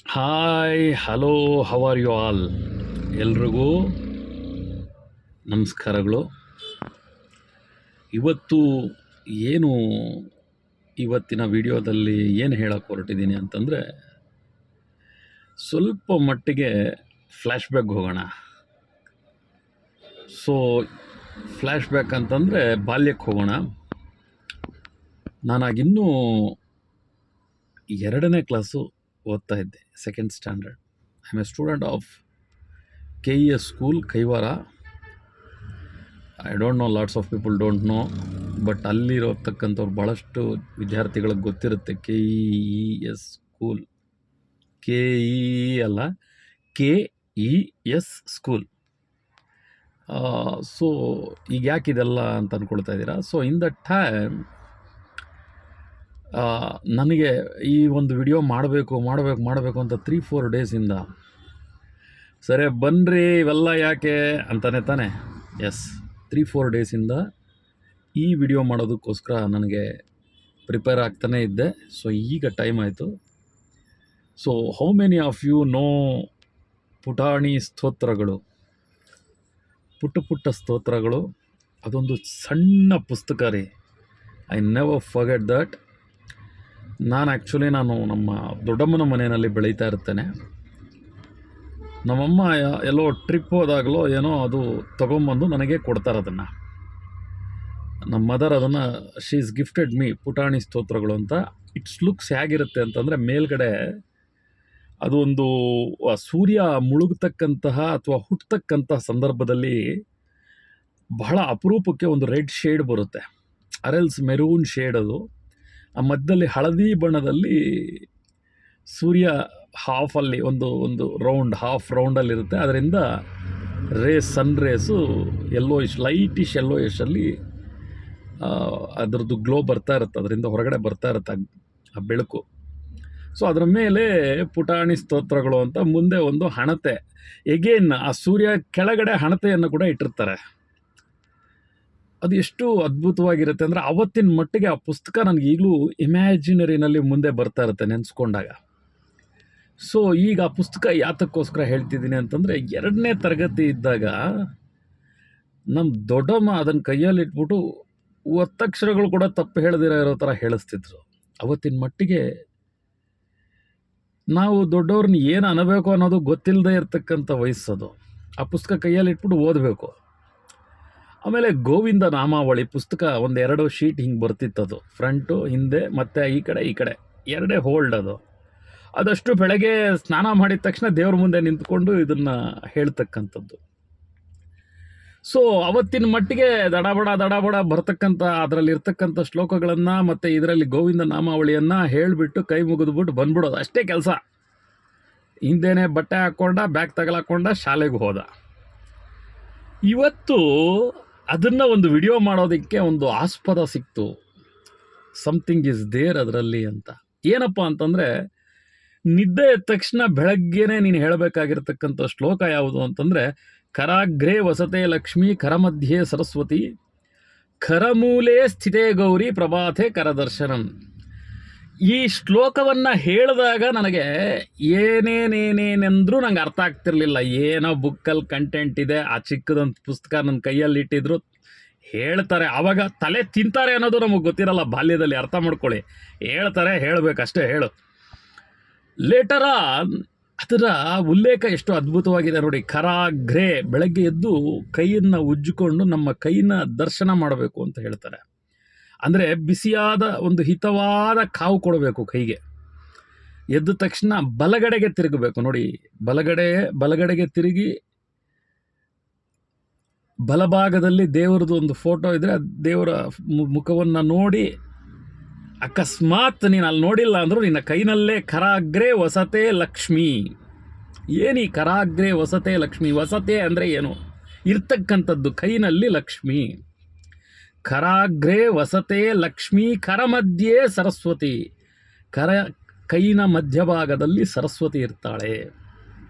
Hi hello how are you all. ಎಲ್ರಿಗೂ ನಮಸ್ಕಾರಗಳು. ಇವತ್ತು ಏನು ಇವತ್ತಿನ ವಿಡಿಯೋದಲ್ಲಿ ಏನು ಹೇಳಕ್ಕೆ ಹೊರಟಿದ್ದೀನಿ ಅಂತಂದರೆ, ಸ್ವಲ್ಪ ಮಟ್ಟಿಗೆ ಫ್ಲ್ಯಾಶ್ ಬ್ಯಾಕ್ ಹೋಗೋಣ. ಸೊ ಫ್ಲ್ಯಾಶ್ ಬ್ಯಾಕ್ ಅಂತಂದರೆ ಬಾಲ್ಯಕ್ಕೆ ಹೋಗೋಣ. ನಾನಾಗಿನ್ನೂ 2ನೇ ಕ್ಲಾಸು ಓದ್ತಾ ಇದ್ದೆ, second standard. I am a student of KES school, Kaivara. I don't know, lots of people don't know, but ಅಲ್ಲಿರತಕ್ಕಂಥವ್ರು ಭಾಳಷ್ಟು ವಿದ್ಯಾರ್ಥಿಗಳಿಗೆ ಗೊತ್ತಿರುತ್ತೆ. KES ಸ್ಕೂಲ್, KE ಅಲ್ಲ, KES ಸ್ಕೂಲ್. ಸೊ ಈಗ ಯಾಕೆ ಇದೆಲ್ಲ ಅಂತ ಅಂದ್ಕೊಳ್ತಾ ಇದ್ದೀರಾ? ಸೊ ಇನ್ ದ ಟೈಮ್ ನನಗೆ ಈ ಒಂದು ವಿಡಿಯೋ ಮಾಡಬೇಕು ಅಂತ 3-4 ಡೇಸಿಂದ, ಸರಿ ಬನ್ನಿರಿ ಇವೆಲ್ಲ ಯಾಕೆ ಅಂತಾನೆ ತಾನೆ. ಎಸ್, 3-4 ಡೇಸಿಂದ ಈ ವಿಡಿಯೋ ಮಾಡೋದಕ್ಕೋಸ್ಕರ ನನಗೆ ಪ್ರಿಪೇರ್ ಆಗ್ತಾನೇ ಇದ್ದೆ. ಸೊ ಈಗ ಟೈಮ್ ಆಯಿತು. So how many of you know ಪುಟಾಣಿ ಸ್ತೋತ್ರಗಳು? ಪುಟ್ಟ ಸ್ತೋತ್ರಗಳು, ಅದೊಂದು ಸಣ್ಣ ಪುಸ್ತಕ ರೀ. I never forget that. ನಾನು ನಮ್ಮ ದೊಡ್ಡಮ್ಮನ ಮನೆಯಲ್ಲಿ ಬೆಳೀತಾ ಇರ್ತೇನೆ. ನಮ್ಮಮ್ಮ ಎಲ್ಲೋ ಟ್ರಿಪ್ ಹೋದಾಗಲೋ ಏನೋ ಅದು ತೊಗೊಂಬಂದು ನನಗೆ ಕೊಡ್ತಾರೆ ಅದನ್ನು. ನಮ್ಮ ಮದರ್ ಅದನ್ನು, ಶಿ ಈಸ್ ಗಿಫ್ಟೆಡ್ ಮೀ ಪುಟಾಣಿ ಸ್ತೋತ್ರಗಳು ಅಂತ. ಇಟ್ಸ್ ಲುಕ್ಸ್ ಹೇಗಿರುತ್ತೆ ಅಂತಂದರೆ, ಮೇಲ್ಗಡೆ ಅದು ಒಂದು ಸೂರ್ಯ ಮುಳುಗತಕ್ಕಂತಹ ಅಥವಾ ಹುಟ್ಟತಕ್ಕಂತಹ ಸಂದರ್ಭದಲ್ಲಿ ಬಹಳ ಅಪರೂಪಕ್ಕೆ ಒಂದು ರೆಡ್ ಶೇಡ್ ಬರುತ್ತೆ, ಅರೆಲ್ಸ್ ಮೆರೂನ್ ಶೇಡ್. ಅದು ಆ ಮಧ್ಯದಲ್ಲಿ ಹಳದಿ ಬಣ್ಣದಲ್ಲಿ ಸೂರ್ಯ ಹಾಫಲ್ಲಿ ಒಂದು ಹಾಫ್ ರೌಂಡಲ್ಲಿರುತ್ತೆ. ಅದರಿಂದ ಸನ್ ರೇಸು ಲೈಟಿಶ್ ಯೆಲ್ಲೋಯಿಶಲ್ಲಿ ಅದರದ್ದು ಗ್ಲೋ ಬರ್ತಾ ಇರುತ್ತೆ, ಅದರಿಂದ ಹೊರಗಡೆ ಬರ್ತಾ ಇರುತ್ತೆ ಆ ಬೆಳಕು. ಸೊ ಅದರ ಮೇಲೆ ಪುಟಾಣಿ ಸ್ತೋತ್ರಗಳು ಅಂತ ಮುಂದೆ ಒಂದು ಹಣತೆ, ಎಗೇನ್ ಆ ಸೂರ್ಯ ಕೆಳಗಡೆ ಹಣತೆಯನ್ನು ಕೂಡ ಇಟ್ಟಿರ್ತಾರೆ. ಅದು ಎಷ್ಟು ಅದ್ಭುತವಾಗಿರುತ್ತೆ ಅಂದರೆ, ಅವತ್ತಿನ ಮಟ್ಟಿಗೆ ಆ ಪುಸ್ತಕ ನನಗೆ ಈಗಲೂ ಇಮ್ಯಾಜಿನರಿನಲ್ಲಿ ಮುಂದೆ ಬರ್ತಾ ಇರುತ್ತೆ ನೆನೆಸ್ಕೊಂಡಾಗ. ಸೊ ಈಗ ಆ ಪುಸ್ತಕ ಯಾತಕ್ಕೋಸ್ಕರ ಹೇಳ್ತಿದ್ದೀನಿ ಅಂತಂದರೆ, 2ನೇ ತರಗತಿ ಇದ್ದಾಗ ನಮ್ಮ ದೊಡ್ಡಮ್ಮ ಅದನ್ನು ಕೈಯಲ್ಲಿ ಇಟ್ಬಿಟ್ಟು ಒತ್ತಕ್ಷರಗಳು ಕೂಡ ತಪ್ಪು ಇರೋ ಥರ ಹೇಳಿಸ್ತಿದ್ರು. ಅವತ್ತಿನ ಮಟ್ಟಿಗೆ ನಾವು ದೊಡ್ಡವ್ರನ್ನ ಏನು ಅನ್ನಬೇಕು ಅನ್ನೋದು ಗೊತ್ತಿಲ್ಲದೆ ಇರತಕ್ಕಂಥ ವಯಸ್ಸದು. ಆ ಪುಸ್ತಕ ಕೈಯಲ್ಲಿ ಇಟ್ಬಿಟ್ಟು ಓದಬೇಕು. ಆಮೇಲೆ ಗೋವಿಂದ ನಾಮಾವಳಿ ಪುಸ್ತಕ 1-2 ಶೀಟ್ ಹಿಂಗೆ ಬರ್ತಿತ್ತದು, ಫ್ರಂಟು ಹಿಂದೆ ಮತ್ತು ಈ ಕಡೆ 2 ಹೋಲ್ಡ್. ಅದಷ್ಟು ಬೆಳಗ್ಗೆ ಸ್ನಾನ ಮಾಡಿದ ತಕ್ಷಣ ದೇವ್ರ ಮುಂದೆ ನಿಂತ್ಕೊಂಡು ಇದನ್ನು ಹೇಳ್ತಕ್ಕಂಥದ್ದು. ಸೊ ಅವತ್ತಿನ ಮಟ್ಟಿಗೆ ದಡಬಡ ಬರ್ತಕ್ಕಂಥ ಅದರಲ್ಲಿರ್ತಕ್ಕಂಥ ಶ್ಲೋಕಗಳನ್ನು ಮತ್ತು ಇದರಲ್ಲಿ ಗೋವಿಂದ ನಾಮಾವಳಿಯನ್ನು ಹೇಳಿಬಿಟ್ಟು ಕೈ ಮುಗಿದ್ಬಿಟ್ಟು ಬಂದ್ಬಿಡೋದು, ಅಷ್ಟೇ ಕೆಲಸ. ಹಿಂದೇನೆ ಬಟ್ಟೆ ಹಾಕ್ಕೊಂಡ, ಬ್ಯಾಗ್ ತಗಲಾಕೊಂಡ, ಶಾಲೆಗೆ ಹೋದ. ಇವತ್ತು ಅದನ್ನು ಒಂದು ವಿಡಿಯೋ ಮಾಡೋದಕ್ಕೆ ಒಂದು ಆಸ್ಪದ ಸಿಕ್ತು. ಸಮಥಿಂಗ್ ಈಸ್ ದೇರ್ ಅದರಲ್ಲಿ ಅಂತ. ಏನಪ್ಪ ಅಂತಂದರೆ, ನಿದ್ದೆ ಎದ್ದ ತಕ್ಷಣ ಬೆಳಗ್ಗೆನೇ ನೀನು ಹೇಳಬೇಕಾಗಿರ್ತಕ್ಕಂಥ ಶ್ಲೋಕ ಯಾವುದು ಅಂತಂದರೆ, ಕರಾಗ್ರೇ ವಸತೆ ಲಕ್ಷ್ಮೀ ಕರಮಧ್ಯೆ ಸರಸ್ವತಿ ಕರಮೂಲೆ ಸ್ಥಿತೇ ಗೌರಿ ಪ್ರಭಾತೆ ಕರದರ್ಶನಂ. ಈ ಶ್ಲೋಕವನ್ನು ಹೇಳಿದಾಗ ನನಗೆ ಏನೇನೇನೇನೆಂದರೂ ನಂಗೆ ಅರ್ಥ ಆಗ್ತಿರ್ಲಿಲ್ಲ. ಏನೋ ಬುಕ್ಕಲ್ಲಿ ಕಂಟೆಂಟ್ ಇದೆ, ಆ ಚಿಕ್ಕದೊಂದು ಪುಸ್ತಕ ನನ್ನ ಕೈಯಲ್ಲಿ ಇಟ್ಟಿದ್ರು, ಹೇಳ್ತಾರೆ. ಆವಾಗ ತಲೆ ತಿಂತಾರೆ ಅನ್ನೋದು ನಮಗೆ ಗೊತ್ತಿರಲ್ಲ ಬಾಲ್ಯದಲ್ಲಿ, ಅರ್ಥ ಮಾಡ್ಕೊಳ್ಳಿ. ಹೇಳ್ತಾರೆ, ಹೇಳಬೇಕಷ್ಟೇ, ಹೇಳು. ಲೇಟರ ಅದರ ಉಲ್ಲೇಖ ಎಷ್ಟು ಅದ್ಭುತವಾಗಿದೆ ನೋಡಿ. ಕರಾಗ್ರೇ, ಬೆಳಗ್ಗೆ ಎದ್ದು ಕೈಯನ್ನು ಉಜ್ಜಿಕೊಂಡು ನಮ್ಮ ಕೈನ ದರ್ಶನ ಮಾಡಬೇಕು ಅಂತ ಹೇಳ್ತಾರೆ. ಅಂದರೆ ಬಿಸಿಯಾದ ಒಂದು ಹಿತವಾದ ಕಾವು ಕೊಡಬೇಕು ಕೈಗೆ. ಎದ್ದ ತಕ್ಷಣ ಬಲಗಡೆಗೆ ತಿರುಗಬೇಕು ನೋಡಿ. ಬಲಗಡೆಗೆ ತಿರುಗಿ ಬಲಭಾಗದಲ್ಲಿ ದೇವರದ್ದು ಒಂದು ಫೋಟೋ ಇದ್ದರೆ ದೇವರ ಮುಖವನ್ನು ನೋಡಿ, ಅಕಸ್ಮಾತ್ ನೀನು ಅಲ್ಲಿ ನೋಡಿಲ್ಲ ಅಂದರೂ ನಿನ್ನ ಕೈನಲ್ಲೇ ಕರಾಗ್ರೇ ವಸತೆ ಲಕ್ಷ್ಮೀ. ಏನಿ ಕರಾಗ್ರೇ ವಸತೆ ಲಕ್ಷ್ಮೀ? ವಸತೆ ಅಂದರೆ ಏನು? ಇರ್ತಕ್ಕಂಥದ್ದು ಕೈನಲ್ಲಿ ಲಕ್ಷ್ಮಿ. ಕರಾಗ್ರೇ ವಸತೆ ಲಕ್ಷ್ಮೀ ಕರಮಧ್ಯೆ ಸರಸ್ವತಿ. ಕೈನ ಮಧ್ಯಭಾಗದಲ್ಲಿ ಸರಸ್ವತಿ ಇರ್ತಾಳೆ.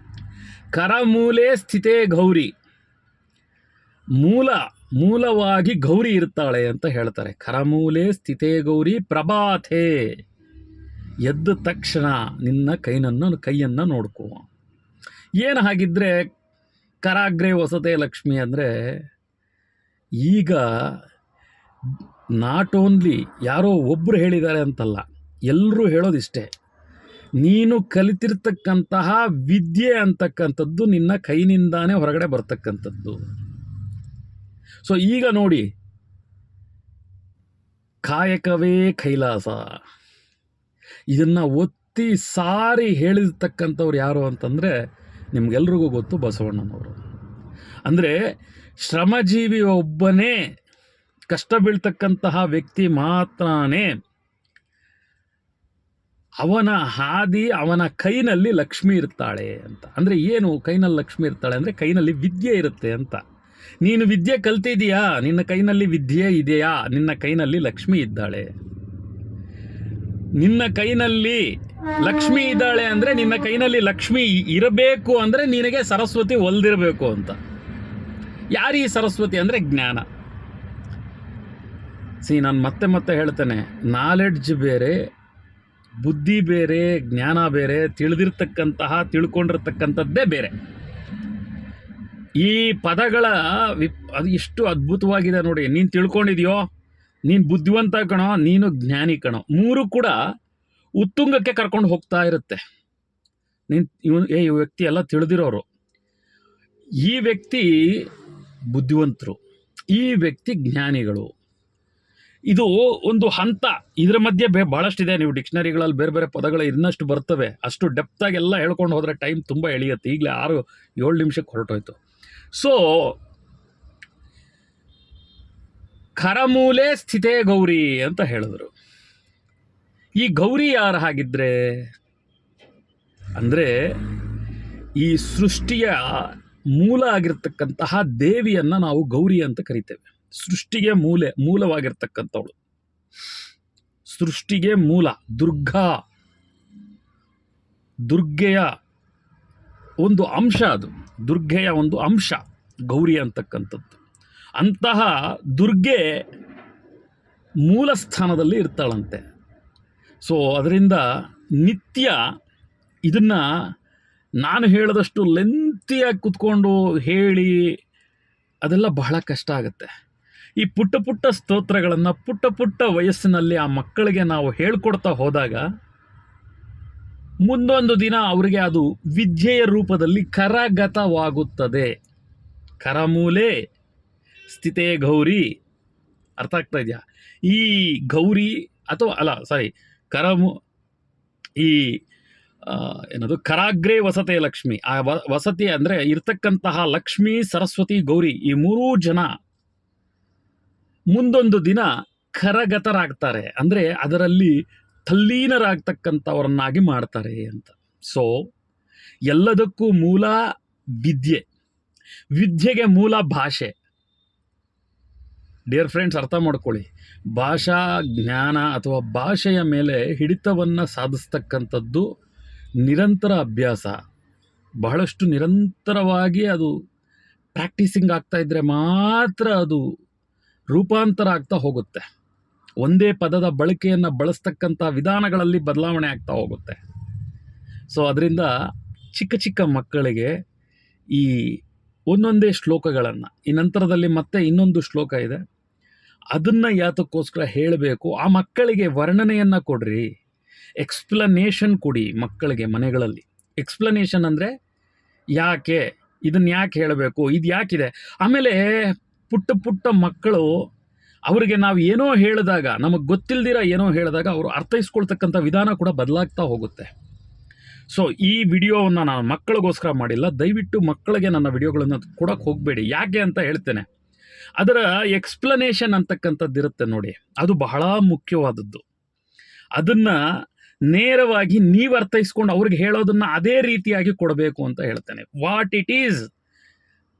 ಕರಮೂಲೆ ಸ್ಥಿತೇ ಗೌರಿ, ಮೂಲವಾಗಿ ಗೌರಿ ಇರ್ತಾಳೆ ಅಂತ ಹೇಳ್ತಾರೆ. ಕರಮೂಲೆ ಸ್ಥಿತೇ ಗೌರಿ ಪ್ರಭಾತೆ. ಎದ್ದ ತಕ್ಷಣ ನಿನ್ನ ಕೈಯನ್ನು ನೋಡ್ಕೋ. ಏನು ಹಾಗಿದ್ರೆ ಕರಾಗ್ರೆ ವಸತೆ ಲಕ್ಷ್ಮಿ ಅಂದರೆ, ಈಗ ನಾಟ್ ಓನ್ಲಿ ಯಾರೋ ಒಬ್ಬರು ಹೇಳಿದ್ದಾರೆ ಅಂತಲ್ಲ, ಎಲ್ಲರೂ ಹೇಳೋದಿಷ್ಟೇ, ನೀನು ಕಲಿತಿರ್ತಕ್ಕಂತಹ ವಿದ್ಯೆ ಅಂತಕ್ಕಂಥದ್ದು ನಿನ್ನ ಕೈನಿಂದಾನೇ ಹೊರಗಡೆ ಬರ್ತಕ್ಕಂಥದ್ದು. ಸೊ ಈಗ ನೋಡಿ, ಕಾಯಕವೇ ಕೈಲಾಸ, ಇದನ್ನು ಒತ್ತಿ ಸಾರಿ ಹೇಳಿರ್ತಕ್ಕಂಥವ್ರು ಯಾರು ಅಂತಂದರೆ ನಿಮ್ಗೆಲ್ರಿಗೂ ಗೊತ್ತು, ಬಸವಣ್ಣನವರು. ಅಂದರೆ ಶ್ರಮಜೀವಿ ಒಬ್ಬನೇ ಕಷ್ಟ ಬೀಳ್ತಕ್ಕಂತಹ ವ್ಯಕ್ತಿ ಮಾತ್ರನೇ ಅವನ ಹಾದಿ, ಅವನ ಕೈನಲ್ಲಿ ಲಕ್ಷ್ಮಿ ಇರ್ತಾಳೆ ಅಂತ. ಅಂದರೆ ಏನು ಕೈನಲ್ಲಿ ಲಕ್ಷ್ಮಿ ಇರ್ತಾಳೆ ಅಂದರೆ ಕೈನಲ್ಲಿ ವಿದ್ಯೆ ಇರುತ್ತೆ ಅಂತ. ನೀನು ವಿದ್ಯೆ ಕಲ್ತಿದೀಯಾ, ನಿನ್ನ ಕೈನಲ್ಲಿ ವಿದ್ಯೆ ಇದೆಯಾ, ನಿನ್ನ ಕೈನಲ್ಲಿ ಲಕ್ಷ್ಮಿ ಇದ್ದಾಳೆ. ನಿನ್ನ ಕೈನಲ್ಲಿ ಲಕ್ಷ್ಮಿ ಇದ್ದಾಳೆ ಅಂದರೆ ನಿನ್ನ ಕೈನಲ್ಲಿ ಲಕ್ಷ್ಮಿ ಇರಬೇಕು ಅಂದರೆ ನಿನಗೆ ಸರಸ್ವತಿ ಒಲ್ದಿರಬೇಕು ಅಂತ. ಯಾರೀ ಸರಸ್ವತಿ ಅಂದರೆ ಜ್ಞಾನ. ನಾನು ಮತ್ತೆ ಹೇಳ್ತೇನೆ, ನಾಲೆಡ್ಜ್ ಬೇರೆ, ಬುದ್ಧಿ ಬೇರೆ, ಜ್ಞಾನ ಬೇರೆ, ತಿಳ್ಕೊಂಡಿರ್ತಕ್ಕಂಥದ್ದೇ ಬೇರೆ. ಈ ಪದಗಳ ಅದು ಎಷ್ಟು ಅದ್ಭುತವಾಗಿದೆ ನೋಡಿ. ನೀನು ತಿಳ್ಕೊಂಡಿದ್ಯೋ, ನೀನು ಬುದ್ಧಿವಂತ ಕಣೋ, ನೀನು ಜ್ಞಾನಿ ಕಣೋ, ಮೂರು ಕೂಡ ಉತ್ತುಂಗಕ್ಕೆ ಕರ್ಕೊಂಡು ಹೋಗ್ತಾ ಇರುತ್ತೆ. ಈ ವ್ಯಕ್ತಿ ಎಲ್ಲ ತಿಳಿದಿರೋರು, ಈ ವ್ಯಕ್ತಿ ಬುದ್ಧಿವಂತರು, ಈ ವ್ಯಕ್ತಿ ಜ್ಞಾನಿಗಳು. ಇದು ಒಂದು ಹಂತ. ಇದರ ಮಧ್ಯೆ ಭಾಳಷ್ಟಿದೆ. ನೀವು ಡಿಕ್ಷನರಿಗಳಲ್ಲಿ ಬೇರೆ ಬೇರೆ ಪದಗಳು ಇನ್ನಷ್ಟು ಬರ್ತವೆ. ಅಷ್ಟು ಡೆಪ್ತಾಗೆಲ್ಲ ಹೇಳ್ಕೊಂಡು ಹೋದರೆ ಟೈಮ್ ತುಂಬ ಎಳೆಯುತ್ತೆ. ಈಗಲೇ 6-7 ನಿಮಿಷಕ್ಕೆ ಹೊರಟೋಯ್ತು. ಸೊ ಕರಮೂಲೆ ಸ್ಥಿತೇ ಗೌರಿ ಅಂತ ಹೇಳಿದ್ರು. ಈ ಗೌರಿ ಯಾರು ಹಾಗಿದ್ರೆ ಅಂದರೆ, ಈ ಸೃಷ್ಟಿಯ ಮೂಲ ಆಗಿರ್ತಕ್ಕಂತಹ ದೇವಿಯನ್ನು ನಾವು ಗೌರಿ ಅಂತ ಕರಿತೇವೆ. ಸೃಷ್ಟಿಗೆ ಮೂಲವಾಗಿರ್ತಕ್ಕಂಥವಳು, ಸೃಷ್ಟಿಗೆ ಮೂಲ, ದುರ್ಗೆಯ ಒಂದು ಅಂಶ, ಅದು ದುರ್ಗೆಯ ಒಂದು ಅಂಶ ಗೌರಿ ಅಂತಕ್ಕಂಥದ್ದು. ಅಂತಹ ದುರ್ಗೆ ಮೂಲ ಸ್ಥಾನದಲ್ಲಿ ಇರ್ತಾಳಂತೆ. ಸೊ ಅದರಿಂದ ನಿತ್ಯ ಇದನ್ನು ನಾನು ಹೇಳಿದಷ್ಟು ಲೆಂತಿಯಾಗಿ ಕುತ್ಕೊಂಡು ಹೇಳಿ ಅದೆಲ್ಲ ಬಹಳ ಕಷ್ಟ ಆಗುತ್ತೆ. ಈ ಪುಟ್ಟ ಸ್ತೋತ್ರಗಳನ್ನು ಪುಟ್ಟ ವಯಸ್ಸಿನಲ್ಲಿ ಆ ಮಕ್ಕಳಿಗೆ ನಾವು ಹೇಳ್ಕೊಡ್ತಾ ಹೋದಾಗ ಮುಂದೊಂದು ದಿನ ಅವರಿಗೆ ಅದು ವಿದ್ಯೆಯ ರೂಪದಲ್ಲಿ ಕರಗತವಾಗುತ್ತದೆ. ಕರಮೂಲೆ ಸ್ಥಿತೇ ಗೌರಿ, ಅರ್ಥ ಆಗ್ತಾ ಇದೆಯಾ? ಈ ಗೌರಿ ಅಥವಾ ಅಲ್ಲ ಸಾರಿ ಏನದು ಕರಾಗ್ರೆ ವಸತೆ ಲಕ್ಷ್ಮಿ. ಆ ವಸತಿ ಅಂದರೆ ಇರ್ತಕ್ಕಂತಹ ಲಕ್ಷ್ಮಿ, ಸರಸ್ವತಿ, ಗೌರಿ, ಈ ಮೂರೂ ಜನ ಮುಂದೊಂದು ದಿನ ಕರಗತರಾಗ್ತಾರೆ. ಅಂದರೆ ಅದರಲ್ಲಿ ತಲ್ಲೀನರಾಗ್ತಕ್ಕಂಥವರನ್ನಾಗಿ ಮಾಡ್ತಾರೆ ಅಂತ. ಸೊ ಎಲ್ಲದಕ್ಕೂ ಮೂಲ ವಿದ್ಯೆಗೆ ಮೂಲ ಭಾಷೆ. ಡಿಯರ್ ಫ್ರೆಂಡ್ಸ್, ಅರ್ಥ ಮಾಡ್ಕೊಳ್ಳಿ. ಭಾಷಾ ಜ್ಞಾನ ಅಥವಾ ಭಾಷೆಯ ಮೇಲೆ ಹಿಡಿತವನ್ನು ಸಾಧಿಸ್ತಕ್ಕಂಥದ್ದು ನಿರಂತರ ಅಭ್ಯಾಸ. ಬಹಳಷ್ಟು ನಿರಂತರವಾಗಿ ಅದು ಪ್ರಾಕ್ಟೀಸಿಂಗ್ ಆಗ್ತಾ ಇದ್ದರೆ ಮಾತ್ರ ಅದು ರೂಪಾಂತರ ಆಗ್ತಾ ಹೋಗುತ್ತೆ. ಒಂದೇ ಪದದ ಬಳಕೆಯನ್ನು ಬಳಸ್ತಕ್ಕಂಥ ವಿಧಾನಗಳಲ್ಲಿ ಬದಲಾವಣೆ ಆಗ್ತಾ ಹೋಗುತ್ತೆ. ಸೊ ಅದರಿಂದ ಚಿಕ್ಕ ಮಕ್ಕಳಿಗೆ ಈ ಒಂದೊಂದೇ ಶ್ಲೋಕಗಳನ್ನು, ಈ ನಂತರದಲ್ಲಿ ಮತ್ತೆ ಇನ್ನೊಂದು ಶ್ಲೋಕ ಇದೆ, ಅದನ್ನು ಯಾತಕ್ಕೋಸ್ಕರ ಹೇಳಬೇಕು, ಆ ಮಕ್ಕಳಿಗೆ ವರ್ಣನೆಯನ್ನು ಕೊಡ್ರಿ, ಎಕ್ಸ್ಪ್ಲನೇಷನ್ ಕೊಡಿ ಮಕ್ಕಳಿಗೆ ಮನೆಗಳಲ್ಲಿ. ಎಕ್ಸ್ಪ್ಲನೇಷನ್ ಅಂದರೆ ಯಾಕೆ, ಇದನ್ನು ಯಾಕೆ ಹೇಳಬೇಕು, ಇದು ಯಾಕಿದೆ. ಆಮೇಲೆ ಪುಟ್ಟ ಮಕ್ಕಳು, ಅವರಿಗೆ ನಾವು ಏನೋ ಹೇಳಿದಾಗ, ನಮಗೆ ಗೊತ್ತಿಲ್ದಿರ ಏನೋ ಹೇಳಿದಾಗ ಅವರು ಅರ್ಥೈಸ್ಕೊಳ್ತಕ್ಕಂಥ ವಿಧಾನ ಕೂಡ ಬದಲಾಗ್ತಾ ಹೋಗುತ್ತೆ. ಸೊ ಈ ವಿಡಿಯೋವನ್ನು ನಾನು ಮಕ್ಕಳಿಗೋಸ್ಕರ ಮಾಡಿಲ್ಲ. ದಯವಿಟ್ಟು ಮಕ್ಕಳಿಗೆ ನನ್ನ ವಿಡಿಯೋಗಳನ್ನು ಕೊಡೋಕ್ಕೆ ಹೋಗಬೇಡಿ. ಯಾಕೆ ಅಂತ ಹೇಳ್ತೇನೆ. ಅದರ ಎಕ್ಸ್ಪ್ಲನೇಷನ್ ಅಂತಕ್ಕಂಥದ್ದು ಇರುತ್ತೆ ನೋಡಿ, ಅದು ಬಹಳ ಮುಖ್ಯವಾದದ್ದು. ಅದನ್ನು ನೇರವಾಗಿ ನೀವು ಅರ್ಥೈಸ್ಕೊಂಡು ಅವ್ರಿಗೆ ಹೇಳೋದನ್ನು ಅದೇ ರೀತಿಯಾಗಿ ಕೊಡಬೇಕು ಅಂತ ಹೇಳ್ತೇನೆ. ವಾಟ್ ಇಟ್ ಈಸ್,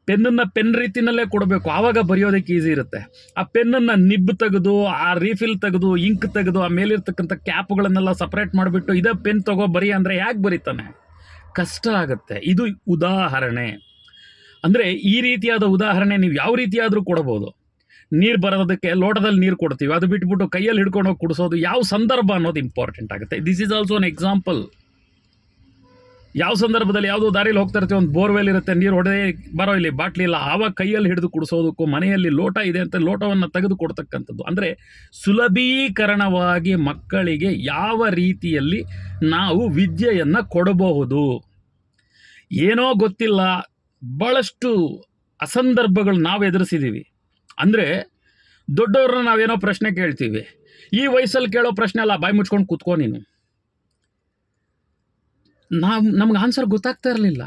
ಪೆನ್ನನ್ನು ಪೆನ್ ರೀತಿನಲ್ಲೇ ಕೊಡಬೇಕು, ಆವಾಗ ಬರೆಯೋದಕ್ಕೆ ಈಸಿ ಇರುತ್ತೆ. ಆ ಪೆನ್ನನ್ನು ನಿಬ್ ತೆಗೆದು, ಆ ರೀಫಿಲ್ ತೆಗೆದು, ಇಂಕ್ ತೆಗೆದು, ಆ ಮೇಲಿರ್ತಕ್ಕಂಥ ಕ್ಯಾಪ್ಗಳನ್ನೆಲ್ಲ ಸಪ್ರೇಟ್ ಮಾಡಿಬಿಟ್ಟು ಇದೇ ಪೆನ್ ತಗೋ ಬರಿ ಅಂದರೆ ಯಾಕೆ ಬರೀತಾನೆ, ಕಷ್ಟ ಆಗುತ್ತೆ. ಇದು ಉದಾಹರಣೆ. ಅಂದರೆ ಈ ರೀತಿಯಾದ ಉದಾಹರಣೆ ನೀವು ಯಾವ ರೀತಿಯಾದರೂ ಕೊಡಬಹುದು. ನೀರು ಬರೋದಕ್ಕೆ ಲೋಟದಲ್ಲಿ ನೀರು ಕೊಡ್ತೀವಿ, ಅದು ಬಿಟ್ಬಿಟ್ಟು ಕೈಯಲ್ಲಿ ಹಿಡ್ಕೊಂಡು ಹೋಗಿ ಕುಡಿಸೋದು ಯಾವ ಸಂದರ್ಭ ಅನ್ನೋದು ಇಂಪಾರ್ಟೆಂಟ್ ಆಗುತ್ತೆ. This is also an example. ಯಾವ ಸಂದರ್ಭದಲ್ಲಿ ಯಾವುದೋ ದಾರಿಲಿ ಹೋಗ್ತಾ ಇರ್ತೀವಿ, ಒಂದು ಬೋರ್ವೆಲ್ ಇರುತ್ತೆ, ನೀರು ಹೊಡೆದೇ ಬರೋ ಇಲ್ಲಿ ಬಾಟ್ಲಿ ಇಲ್ಲ, ಆವಾಗ ಕೈಯಲ್ಲಿ ಹಿಡಿದು ಕುಡಿಸೋದಕ್ಕೂ, ಮನೆಯಲ್ಲಿ ಲೋಟ ಇದೆ ಅಂತ ಲೋಟವನ್ನು ತೆಗೆದು ಕೊಡ್ತಕ್ಕಂಥದ್ದು. ಅಂದರೆ ಸುಲಭೀಕರಣವಾಗಿ ಮಕ್ಕಳಿಗೆ ಯಾವ ರೀತಿಯಲ್ಲಿ ನಾವು ವಿದ್ಯೆಯನ್ನು ಕೊಡಬಹುದು. ಏನೋ ಗೊತ್ತಿಲ್ಲ, ಭಾಳಷ್ಟು ಅಸಂದರ್ಭಗಳು ನಾವು ಎದುರಿಸಿದ್ದೀವಿ. ಅಂದರೆ ದೊಡ್ಡವ್ರನ್ನ ನಾವೇನೋ ಪ್ರಶ್ನೆ ಕೇಳ್ತೀವಿ, ಈ ವಯಸ್ಸಲ್ಲಿ ಕೇಳೋ ಪ್ರಶ್ನೆ ಅಲ್ಲ, ಬಾಯಿ ಮುಚ್ಕೊಂಡು ಕೂತ್ಕೋ ನೀನು. ನಮ್ಗೆ ಆನ್ಸರ್ ಗೊತ್ತಾಗ್ತಾ ಇರಲಿಲ್ಲ.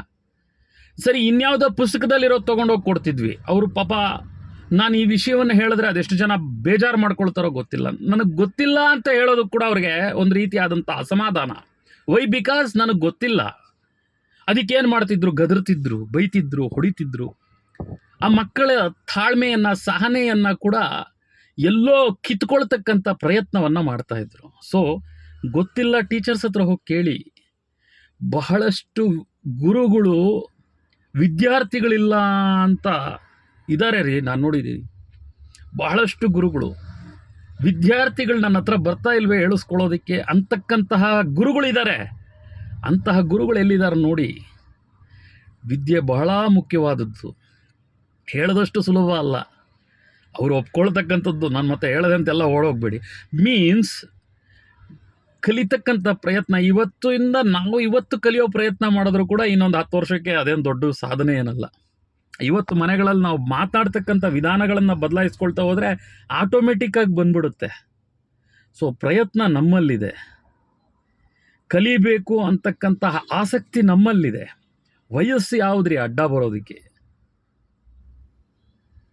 ಸರಿ, ಇನ್ಯಾವುದೋ ಪುಸ್ತಕದಲ್ಲಿರೋದು ತೊಗೊಂಡೋಗಿ ಕೊಡ್ತಿದ್ವಿ. ಅವರು ಪಾಪ ನಾನು ಈ ವಿಷಯವನ್ನು ಹೇಳಿದ್ರೆ ಅದೆಷ್ಟು ಜನ ಬೇಜಾರು ಮಾಡ್ಕೊಳ್ತಾರೋ ಗೊತ್ತಿಲ್ಲ. ನನಗೆ ಗೊತ್ತಿಲ್ಲ ಅಂತ ಹೇಳೋದು ಕೂಡ ಅವ್ರಿಗೆ ಒಂದು ರೀತಿಯಾದಂಥ ಅಸಮಾಧಾನ. ವೈ? ಬಿಕಾಸ್ ನನಗೆ ಗೊತ್ತಿಲ್ಲ. ಅದಕ್ಕೇನು ಮಾಡ್ತಿದ್ರು? ಗದರ್ತಿದ್ರು, ಬೈತಿದ್ರು, ಹೊಡಿತಿದ್ರು. ಆ ಮಕ್ಕಳ ತಾಳ್ಮೆಯನ್ನು, ಸಹನೆಯನ್ನು ಕೂಡ ಎಲ್ಲೋ ಕಿತ್ಕೊಳ್ತಕ್ಕಂಥ ಪ್ರಯತ್ನವನ್ನು ಮಾಡ್ತಾಯಿದ್ರು. ಸೊ ಗೊತ್ತಿಲ್ಲ, ಟೀಚರ್ಸ್ ಹತ್ರ ಹೋಗಿ ಕೇಳಿ. ಬಹಳಷ್ಟು ಗುರುಗಳು ವಿದ್ಯಾರ್ಥಿಗಳಿಲ್ಲ ಅಂತ ಇದ್ದಾರೆ ರೀ, ನಾನು ನೋಡಿದ್ದೀನಿ. ಬಹಳಷ್ಟು ಗುರುಗಳು ವಿದ್ಯಾರ್ಥಿಗಳು ನನ್ನ ಹತ್ರ ಬರ್ತಾ ಇಲ್ವೇ ಹೇಳಿಸ್ಕೊಳ್ಳೋದಕ್ಕೆ ಅಂತಕ್ಕಂತಹ ಗುರುಗಳಿದ್ದಾರೆ. ಅಂತಹ ಗುರುಗಳು ಎಲ್ಲಿದ್ದಾರೆ ನೋಡಿ. ವಿದ್ಯೆ ಬಹಳ ಮುಖ್ಯವಾದದ್ದು, ಹೇಳದಷ್ಟು ಸುಲಭ ಅಲ್ಲ. ಅವರು ಒಪ್ಕೊಳ್ತಕ್ಕಂಥದ್ದು. ನಾನು ಮತ್ತೆ ಹೇಳದಂತೆಲ್ಲ ಓಡೋಗ್ಬೇಡಿ. ಮೀನ್ಸ್ ಕಲಿತಕ್ಕಂಥ ಪ್ರಯತ್ನ ನಾವು ಇವತ್ತು ಕಲಿಯೋ ಪ್ರಯತ್ನ ಮಾಡಿದ್ರು ಕೂಡ ಇನ್ನೊಂದು 10 ವರ್ಷಕ್ಕೆ ಅದೇನು ದೊಡ್ಡ ಸಾಧನೆ ಏನಲ್ಲ. ಇವತ್ತು ಮನೆಗಳಲ್ಲಿ ನಾವು ಮಾತಾಡ್ತಕ್ಕಂಥ ವಿಧಾನಗಳನ್ನು ಬದಲಾಯಿಸ್ಕೊಳ್ತಾ ಹೋದರೆ ಆಟೋಮೆಟಿಕ್ಕಾಗಿ ಬಂದ್ಬಿಡುತ್ತೆ. ಸೊ ಪ್ರಯತ್ನ ನಮ್ಮಲ್ಲಿದೆ, ಕಲಿಬೇಕು ಅಂತಕ್ಕಂತಹ ಆಸಕ್ತಿ ನಮ್ಮಲ್ಲಿದೆ. ವಯಸ್ಸು ಯಾವುದ್ರಿ ಅಡ್ಡ ಬರೋದಕ್ಕೆ?